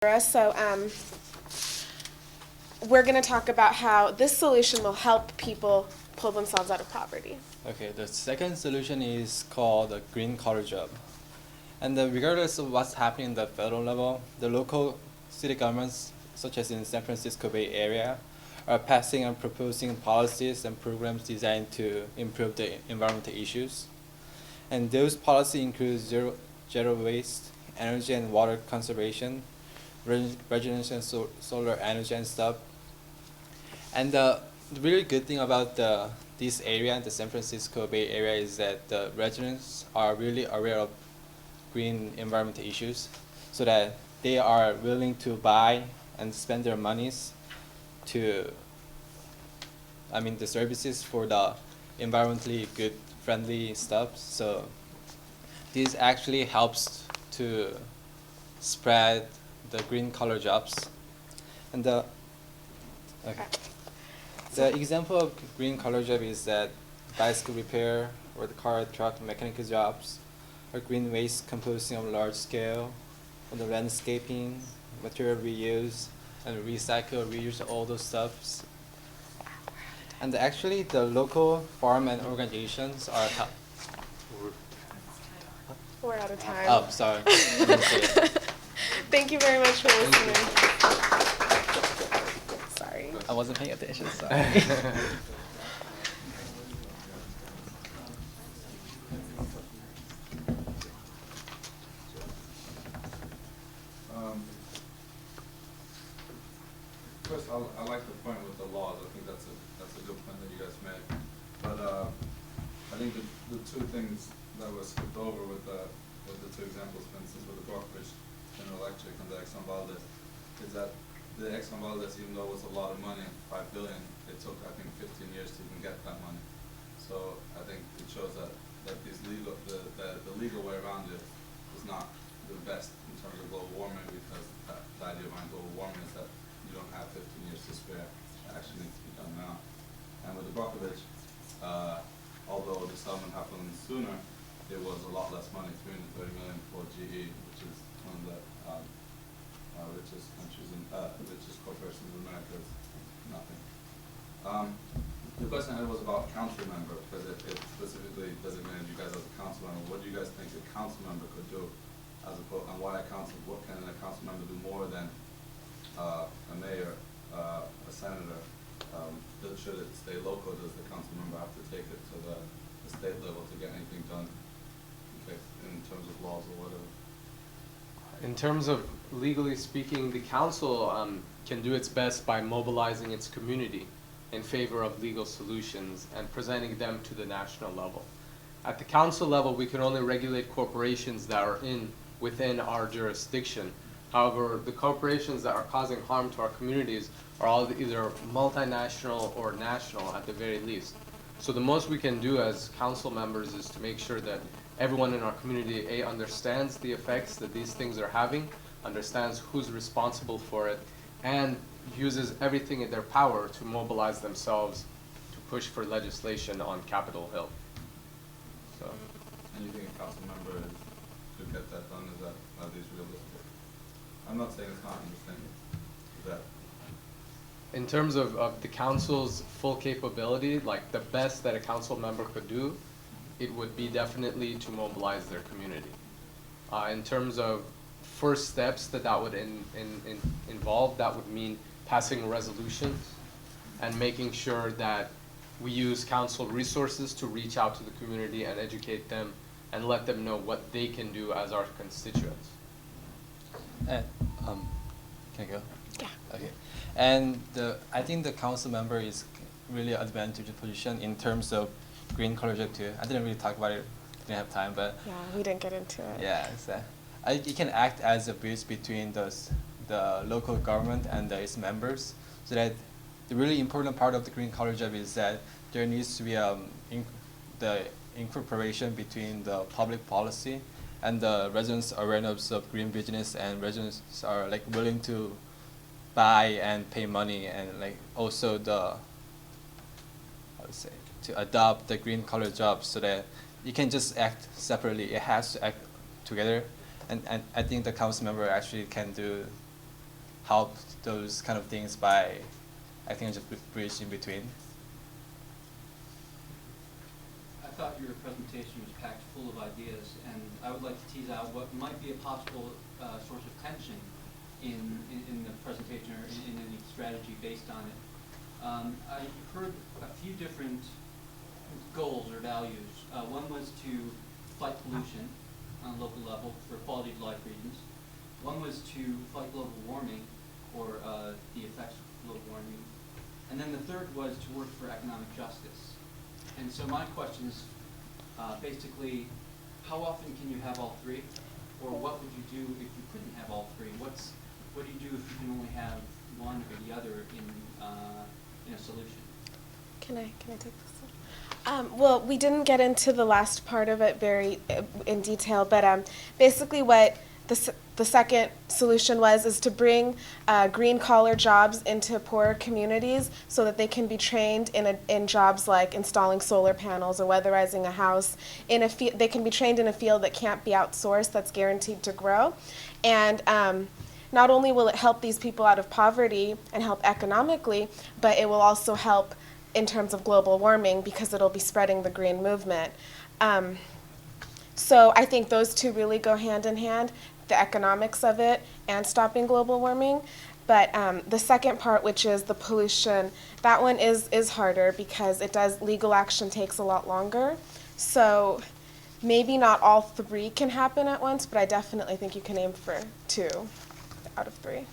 So we're going to talk about how this solution will help people pull themselves out of poverty. Okay, the second solution is called the green collar job. And regardless of what's happening at the federal level, the local city governments, such as in San Francisco Bay Area, are passing and proposing policies and programs designed to improve the environmental issues. And those policies include zero waste, energy and water conservation, residential solar energy and stuff. And the really good thing about this area, the San Francisco Bay Area, is that the residents are really aware of green environmental issues, so that they are willing to buy and spend their monies to, the services for the environmentally good, friendly stuff. So this actually helps to spread the green collar jobs. And the example of green collar job is that bicycle repair or the car truck mechanical jobs, or green waste composting on large scale, or the landscaping, material reuse, and recycle, reuse, all those stuffs. And actually the local farm and organizations are We're out of time. Oh, sorry. I didn't say it. Thank you very much for listening. Sorry. I wasn't paying attention, sorry. First, I like the point with the laws. I think that's a good point that you guys made. But I think the two things that were skipped over with the two examples, for instance, with the Brockridge General Electric and the Exxon Valdez, is that the Exxon Valdez, even though it was a lot of money, $5 billion, it took, I think, 15 years to even get that money. So I think it shows that the legal way around it is not the best in terms of global warming, because the idea behind global warming is that you don't have 15 years to spare. It actually needs to be done now. And with the Brockridge, although the settlement happened sooner, it was a lot less money, $330 million for GE, which is one of the richest countries richest corporations in America. Is nothing. The question I had was about council member, because it specifically designated you guys as a council member. What do you guys think a council member could do, and why what can a council member do more than a mayor, a senator? Should it stay local? Does the council member have to take it to the state level to get anything done, in terms of laws or whatever? In terms of legally speaking, the council can do its best by mobilizing its community in favor of legal solutions and presenting them to the national level. At the council level, we can only regulate corporations that are within our jurisdiction. However, the corporations that are causing harm to our communities are all either multinational or national at the very least. So the most we can do as council members is to make sure that everyone in our community understands the effects that these things are having, understands who's responsible for it, and uses everything in their power to mobilize themselves to push for legislation on Capitol Hill. So. And you think a council member could get that done? Is that at least realistic? I'm not saying it's not. I'm just saying that. In terms of the council's full capability, like the best that a council member could do, it would be definitely to mobilize their community. In terms of first steps that would involve, that would mean passing resolutions and making sure that we use council resources to reach out to the community and educate them and let them know what they can do as our constituents. And can I go? Yeah. Okay. And I think the council member is really advantageous position in terms of green collar job too. I didn't really talk about it, didn't have time, but Yeah, we didn't get into it. yeah, so it can act as a bridge between the local government and its members, so that the really important part of the green collar job is that there needs to be the incorporation between the public policy and the residents' awareness of green business, and residents are like willing to buy and pay money, and like also to adopt the green collar jobs, so that you can just act separately. It has to act together, and I think the council member actually can do help those kind of things by acting as a bridge in between. I thought your presentation was packed full of ideas, and I would like to tease out what might be a possible source of tension in the presentation or in any strategy based on it. I heard a few different goals or values. One was to fight pollution on a local level for quality of life reasons. One was to fight global warming or the effects of global warming. And then the third was to work for economic justice. And so my question is basically, how often can you have all three? Or what would you do if you couldn't have all three? What do you do if you can only have one or the other in a solution? Can I take this one? Well, we didn't get into the last part of it very in detail, but basically what the second solution is to bring green collar jobs into poorer communities so that they can be trained in jobs like installing solar panels or weatherizing a house. They can be trained in a field that can't be outsourced, that's guaranteed to grow. And not only will it help these people out of poverty and help economically, but it will also help in terms of global warming because it'll be spreading the green movement. So I think those two really go hand in hand, the economics of it and stopping global warming. But the second part, which is the pollution, that one is harder because legal action takes a lot longer. So maybe not all three can happen at once, but I definitely think you can aim for 2 out of 3.